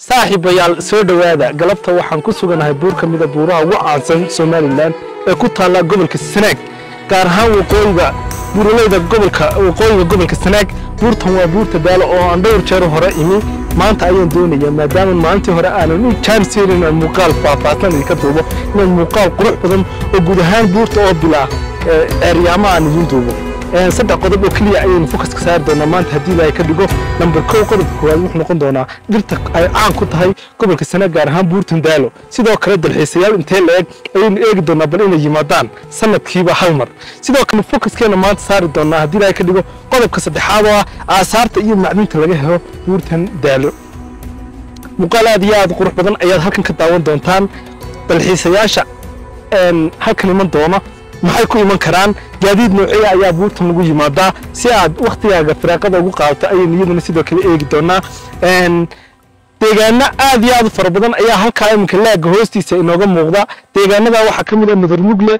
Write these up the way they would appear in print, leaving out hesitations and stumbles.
saaxiibayaal soo dhawaada galabta waxaan ku suganahay buur ka mid ah buuraha ugu caansan Soomaaliland ee ku taala gobolka Sanaag gaar ahaan waqooyiga buuraleyda gobolka Sanaag buurtan waa buurta Daalo oo aan dhowr jeer hore imi maanta ayaan doonayaa maadaama maalintii hore aanan u chance-in muuqaal faahfaahsan ka duubo in muuqaal qurux badan oo guud ahaan buurta oo bilaa eeryaama aan idin duubo saddex qodob oo kaliya ayaan focus ka saar doonaa maanta hadii la ka dhigo number 1 qodobka koowaad wuxuu noqon doonaa dhirta ay caan ku tahay gobolka Sanaag gaar ahaan buurtan Daalo sidoo kale dalxiisayaal intee leeg ayaan eegi doonaa bal inay yimaadaan sanadkiiba hal mar sidoo kale focuskeena maanta saari doonaa hadii la ka dhigo qodobka saddexaad oo aasaarta iyo macdinta laga helo buurtan Daalo muuqaal aad iyo aad qurux badan ayaad halkan ka daawan doontaan dalxiisayaasha halkan iman doona maxay ku iman karaan gaadiid noocyo ayaa buurtan lagu yimaadaa si aad waqtigaaga firaaqada ugu qaadato ayaan iyaduna sidoo kale eegi doonaa deegaano aad iyo aad fara badan ayaa halka imka laaga hoostiisa inooga muuqda deegaanada waxa kamid ah Madar Mugle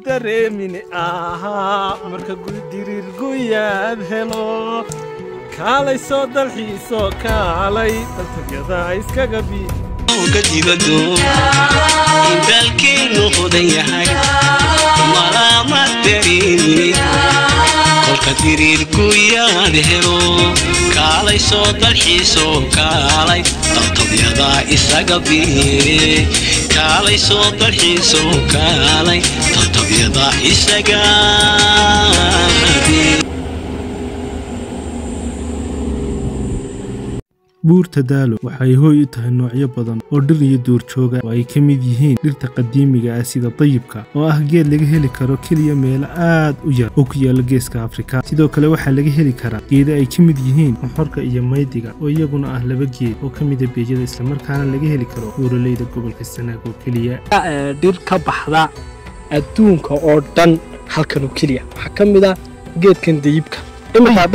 dareemine marka gudirir guyaad helo kaalay soo dalxiiso kaalay daltagada iskaga bi kadibado intalkeenu hodan yahay malama dareemine kolka dirir guyaad helo kaalay soo dalxiiso kaalay daltagada iskaga bi kaalay soo dalxiiso kaalay daltagada iskaga bi buurta Daalo waxay hooy u tahay noocyo badan oo dhir iyo duurjooga oo ay ka mid yihiin dhirta qadiimiga ah sida dayibka oo ah geed laga heli karo kaliya meel aad u yar oo ku yaala geeska Afrika sidoo kale waxa laga heli karaa geedo ay ka mid yihiin xorka iyo maydiga oo iyaguna ah laba geed oo ka mid ah beejada isla markaana laga heli karo buuraleyda gobolka Sanaag oo kaliya dhir ka baxda adduunka oo dhan halkan oo kaliya waxa ka mid ah geedkan dayibka imika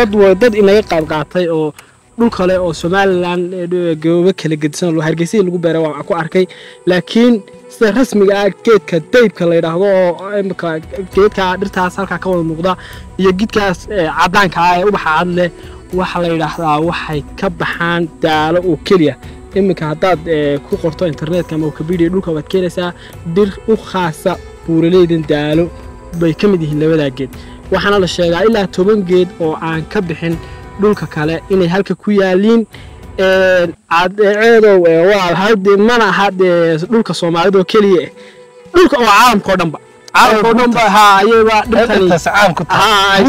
dad inaga qaadqaatay oo dhul kale oo Soomaaliland goobo kala gedsan loo hargeysa lagu beeray waan ku arkay laakiin sida rasmiga ah geedka dayibka la yiraahdo oo imka geedka dhirtaas halka ka wada muuqda iyo geedkaas cadaanka ah ee ubaxa cad leh waxa la yiraahdaa waxay ka baxaan Daalo oo kaliya imika hadaad ku qorto internetka ama Wikipedia dhulka waad keenaysaa dhir u khaasa buuraleydan Daalo bay ka mid yihiin labada geed waxaana la sheegaa ilaa 10 geed oo aan ka bixin dhulka kale inay halka ku yaaliin cadeedo waa hadde mana hadde dhulka Soomaaliyeed oo kaliya dhulka oo caalamka oo dhanba ayaba dhirtaas caan ku tahay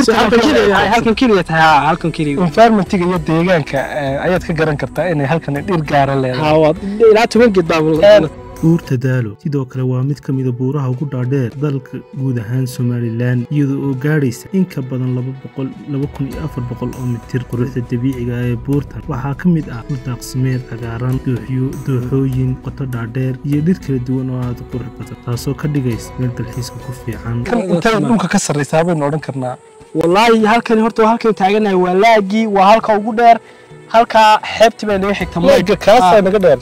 halkan kaliya environment-iga iyo deegaanka ayaad ka garan kartaa inay halkan dhir gaar ah leedahay ilaa 10 geed baa buurta Daalo sidoo kale waa mid ka mid ah buuraha ugu dhaadheer dalka guud ahaan Soomaaliland iyadoo oo gaaraysa in ka badan 2400 oo mitir quruxda dabiiciga ah ee buurtan waxaa ka mid ah daaqsimeed cagaaran dooxooyin qoto dhaadheer iyo dhir kala duwan oo aad u qurux badan taasoo ka dhigaysa meel dalxiiska ku fiican inta dhulka ka sarreeyay baan oran karnaa wallahi halkan horta halkan taaganahay waa laagi waa halka ugu dheer halka xeebta bay naga xigta maaga kaas naga dheer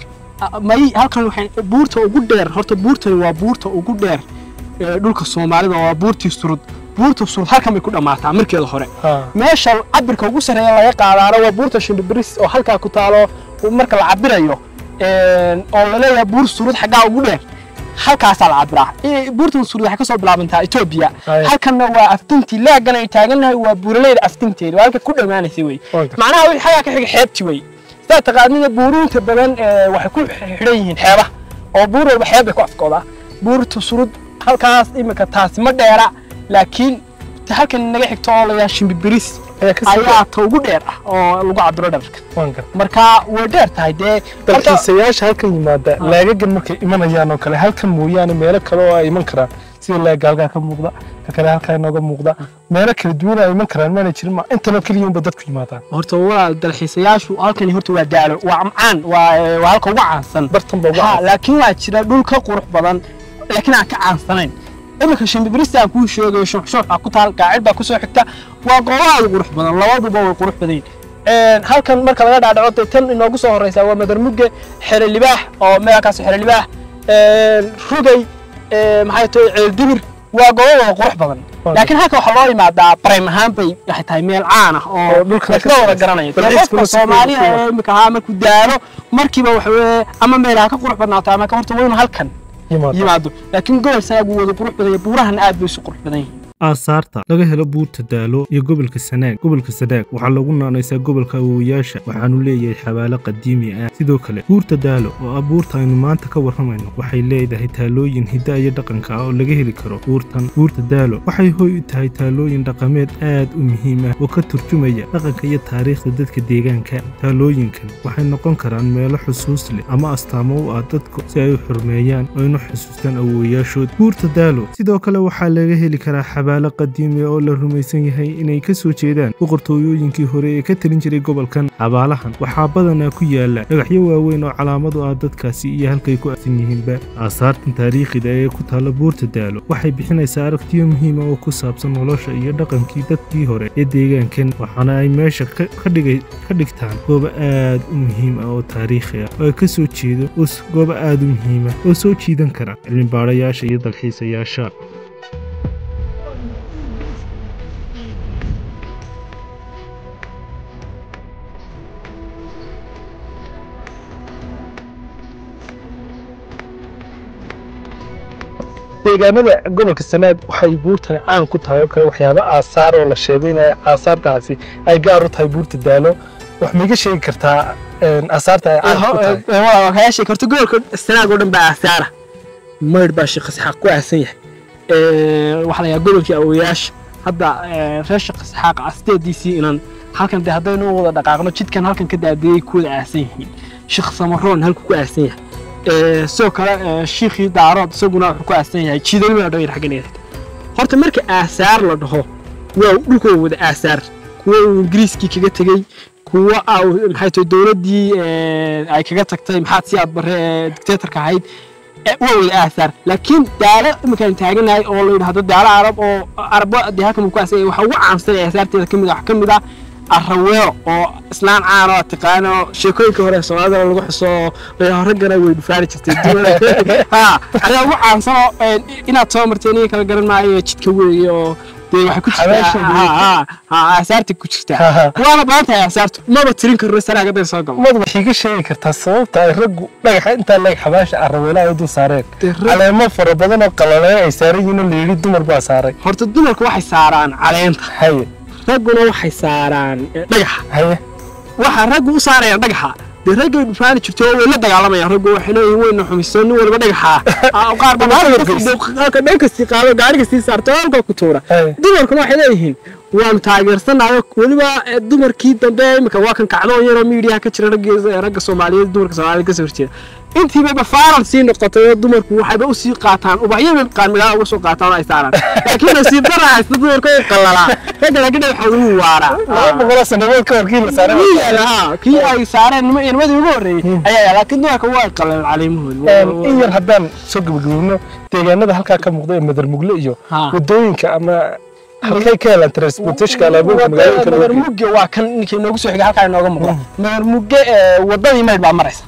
may halkan waxay buurta ugu dheer horta buurtan waa buurta ugu dheer dhulka Soomaalida waa buurtii surud halkan bay ku dhamaataa markeeda hore meesha cabirka ugu sareeya laga qaadaana waa buurta Shindibris oo halka ku taalo marka la cabirayo oo la leeyahay buur surud xagaa ugu dheer halkaas la cabiraa buurtan surud waxa ka soo bilaabantaa Ethiopia halkan waa aftintii laagana ay taaganahay waa buuraleyda aftinteeda halka ku dhamaanaysay way macnaha waxa ka xiga xeebti way taqaadina buurunta badan waxay ku xidhan yihiin xeebaha oo buur walba xeeb ku afkooda buurta surud halkaas imika taas ma dheera laakiin halkan naga xigto oo la shimbibiris ayaa ta ugu dheer ah oo lagu cabiro dharka marka way dheer tahay dalxiisayaasha halkan yimaada laagagan markay imanayaan oo kale halkan mooyaane meelo kale oo ay iman karaan sida laagaalka ka muuqda kale halkan nooga muuqda meelo kala duwan ay iman karaan mana jirin intana kaliya unba dadku yimaadaan horta waa dalxiisayaashu halkan horta waa daalo waa amcaan waa halka ugu caansan bartan baa laakiin waa jira dhul ka qurux badan laakiin aan ka caansanayn imika shimbibirista aan ku sheegayo shuuxshuux ku taal gaacid baa ku soo xigta waa goobaha ugu qurux badan labaduba way qurux badan halkan marka laga dhaadhaco tan inoogu soo horeysa waa Madarmuge xere libaax oo meelkaas xere libaax rugay maxay tahay ceeldibir waa goobaha qurux badan laakiin halka waxa loo yimaadaa prime ahaan bay waxay tahay meel caan ah oo dhulka ka wada garanaya dadka Soomaaliya imika markuu daalo markiiba waxa ama meelaha ka qurux badnaato ama ka horta waynu halkan yimaado laakiin gobol sanaag wada qurux badan buurahan aad bay qurux badan aasaarta laga helo buurta daalo iyo gobolka sanaag waxaa lagu naanaysaa gobolka awoowayaasha waxaanu leeyahay xabaalo qadiimi ah sidoo kale buurta daalo oo ah buurta aynu maanta ka warramayno waxay leedahay taalooyin hidda iyo dhaqanka ah oo laga heli karo buurta daalo waxay hooy u tahay taalooyin dhaqameed aad u muhiim ah oo ka turjumaya dhaqanka iyo taariikhda dadka deegaanka taalooyinkan waxay noqon karaan meelo xusuus leh ama astaamo u ah dadku si ay u xurmeeyaan oo aynu xusuustaan awoowayaashood buurta daalo sidoo kale waxaa laga heli karaa xabaalo qadiimi oo la rumaysan yahay inay ka soo jeedaan boqortooyooyinkii hore ee ka talin jiray gobolkan xabaalahan waxaa badanaa ku yaala dhagaxyo waaweyn oo calaamad u ah dadkaasi iyo halkay ku aasan yihiinba aasaartan taariikhida ee ku taalla buurta daalo waxay bixinaysaa aragtiyo muhiima oo ku saabsan nolosha iyo dhaqankii dadkii hore ee deegaankan waxaana ay meesha ka dhigtaan goobo aad u muhiim ah oo taariikhi ah oo ka soo jeedo goobo aad u muhiima oo soo jiidan kara cilmi-baarayaasha iyo dalxiisayaasha deegaanada gobolka sanaag waxay buurtan caan ku tahay oo kale waxyaabo aasaar oo la sheegay in aasaartaasi ay gaar u tahay buurta daalo wax ma iga sheegi kartaa aasaarta ay caan ku tahay waa ka sheegi kartaa gobolka sanaag oo dhan baa aasaara mayd baa sheekh saxaq ku aasan yahay waxa la yahay gobolkii awoowayaasha hadda reer sheekh saxaq asteediisii inaan halkan hadaynu wada dhaqaaqno jidkan halkan ka daadiyay ku wada aasan yihiin sheekh Samaroon halku ku aasan yahay soo kale sheekhi daarood isaguna wuxuu ku aasan yahay jiidalmada dheer xageneed horta marka aasaar la dhaho waa dhulka wada aasaar kuwa Ingiriiski kaga tagay kuwa maxay tahay dawladii ay kaga tagtay maxaad si aad bare dictatorka ahayd waa wada aasaar laakiin daalo imkaan taaganahay oo la yiraahdo daalo arabo halkan ku aasan waxa ugu caansan aasaarteeda kamid ah arraweero oo islaan caan oo taqaano sheekooyinka hore Soomaalida lagu xuso raggana way dhufaari jirtay ayaa ugu caansan inaad soo marteen in kala garan maayo jidka weeyo waxay ku jirtaa aasaarta ku jirtaa waana baantahay aasaartu maba tirin karno sanaaga day soo gal mad waxay ka sheegi kartaa sababta ay raggu dhagaxa inta leeg xabaasha arraweelaha u saareen caleemo fara badan oo qalalay ay saaran yihiin leeyri dumar baa saaray horta dumarku waxay saaraan caleenta haye ragguna waxay saaraan dhagaxa haye waxa raggu u saarayaan dhagaxa raggu dhufaani jirto oo la dagaalamayaan raggu waxay leeyihiin wayna xumisoon walba dhagaxa qaar badan halka dhanka si qaado gaariga si saarto halka ku tuura dumarkuna waxay leeyihiin waan taageersanayo waliba dumarkii dambe imika waa kan kacdo yar oo media ka jira ragga Soomaaliyeed dumarka Soomaaliyeed ka soo horjeeda intii ba faaran si noqotay dumarku waxay u sii qaataan ubaxyada qaanmiga uga soo qaataan ay saaraan laakiin si daraa dumarku ay qalala ragga waxa uu waara boqol sanadood ka hor la saaray kii ay saareen nimadii ugu horeeyay ayaa laakiin dumarku waa qalal caleemahooda in yar haddaan soo gabagabno deegaanada halka ka muuqda Madarmugle iyo wadooyinka ama halkay ka helaan transportation kala magaalada Madarmuge waa kan ninkii noogu soo xigay halka inooga muuqda Madarmuge wadadii meed baa maraysa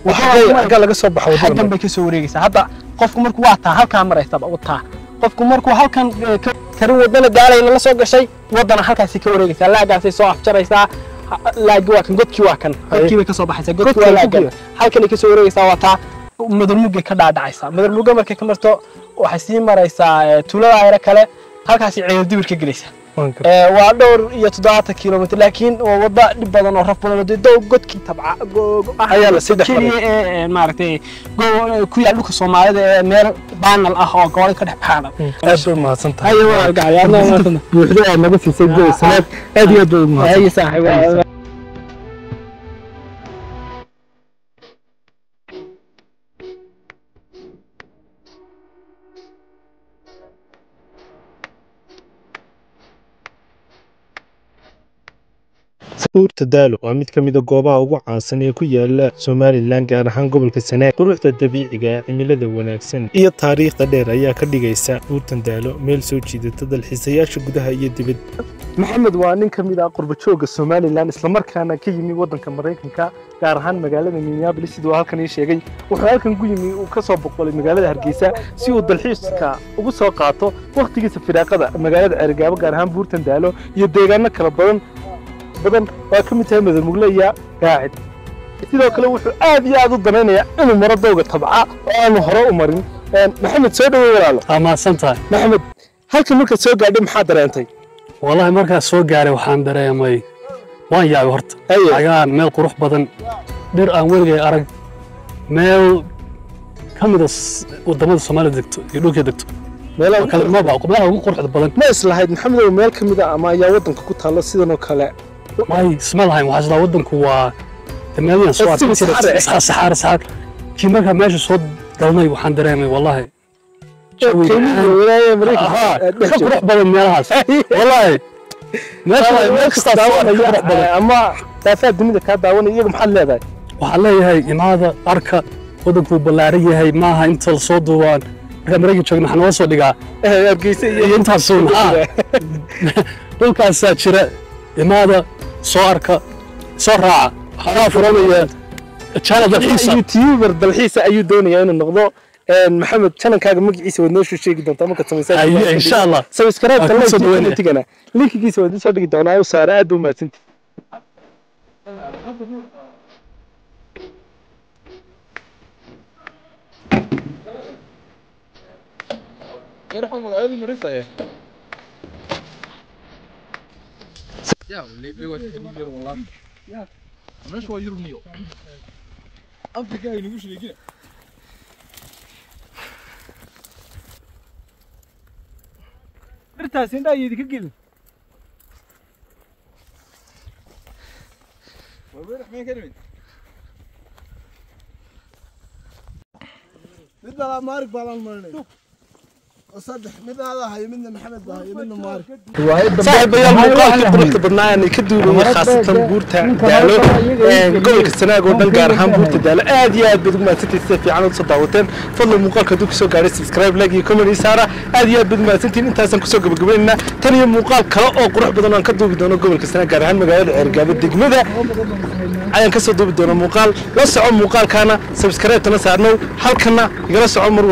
waxa laga soo baxay wadada bay ka soo wareegaysaa hadda qofku markuu waa taa halka maraysa wataa qofku markuu halkan karin wadana gaalayna la soo gashay wadana halkaas ka wareegaysaa laagaasay soo afjaraysaa laagi waa kan godkii bay ka soo baxaysaa godkii waa laagan halkan ka soo wareegaysaa wataa Madarmuge ka dhaadhacaysa Madarmuge markay ka marto waxay sii maraysaa tuulada ayra kale halkaas ciidan dibirka galaysa waa dhowr iyo 7 kiiloomitir laakiin waa wada dhib badan oo raf badan oo dow godkii tabca ayaa la saddex maaragtay ku yaal dhulka Soomaalida ee meel baanal ah oo gool ka dhex baxaan aad bay mahadsantahay ayo waa gacayana buuxda ay naga siisay gol sanaad aad iyo aad bay mahadsantahay ayo saaxiib Buurta Daalo waa mid ka mid ah goobaha ugu caansan ee ku yaala Somaliland gaar ahaan gobolka Sanaag. Quruxda dabiiciga ah, cimilada wanaagsan iyo taariikhda dheer ayaa ka dhigaysa Buurta Daalo meel soo jiidata dalxiisayaasha gudaha iyo dibadda. maxamed waa nin ka mid ah qurba jooga Somaliland isla markaana ka yimi wadanka Mareykanka gaar ahaan magaalada Minneapolis sidoo halkan ii sheegay wuxuu halkan ku yimi uu ka soo boqolay magaalada Hargeysa si uu dalxiiska ugu soo qaato waqtigiisa firaaqada magaalada Cerigabo gaar ahaan Buurta Daalo iyo deegaano kala badan waa ka mid tahay Madamugle iyo Gaacid sidoo kale wuxuu aad iyo aad u danaynayaa inuu maro dowga tabca oo aanu hore u marin maxamed soo dhaweey walaalo ama santahay maxamed halkan marka soo gaadhay maxaa dareentay wallahi marka soo gaaray waxaan dareemay waan yaabay horta agaan meel qurux badan dhir aan weligay arag meel kamida wadamada Soomaaliya degto iyo dhulka degto meelaha kale ma baa qubnaha ugu quruxda badan ma islahayd maxamed oo meel kamida ama ayaa wadanka ku taalo sidan oo kale may ismalahayn waxa sida wadanku waa tamaaman soo saxar kii marka meesha soo galnay waxaan dareemay wallahi qurux badan meelahaas wallahi meel kasta daawanaya ama daafaad dunida ka daawanaya iyaga maxaad leedahay waxaan leeyahay imaada arka wadanku ballaaran yahay maaha inta la soo duubaan marka Mareykanka joogna waxaan noo soo dhigaa Hargeysa iyo intaas dhulkaas jira imaada soo arka soo raaca waxaan furanaya channel dalxiisa YouTuber dalxiisa ayuu doonayaa inuu noqdo maxamed channelkaaga magaciisa wad noo sheegi doontaa marka sameysay insha Allah subscribe tigana linkigiisa wad soo dhigi doonaa oo saar aad u mahadsantii يرحم العيال مريضة ايه يا اللي بيقول كبير والله يا مش هو يرميو أنت جاي نقولش لي كده irtaas indhaa yidi ka gelin وبيرح مين كلمة بدنا مارك بالمرني صدق من هذا هاي من محمد هاي من مارك saaxiibayaal muuqaalkii quruxda badnaa aan ka duulay khaasatan Buurta Daalo gobolka Sanaag oo dhan gaar ahaan Buurta Daalo aad iyo aad baad u mahadsantihiin si fiican u soo daawateen fadlan muuqaalka dib soo gaaray subscribe like iyo comment saara aad iyo aad baad u mahadsantihiin intaasan ku soo gabagabeynaa tan iyo muuqaal kale oo qurux badan oo aan ka duubi doono gobolka Sanaag gaar ahaan magaalada Cerigabo degmada ayaan ka soo duubi doonaa muuqaal la soco muuqaalkana subscribe tana saarno halkana igala soco mar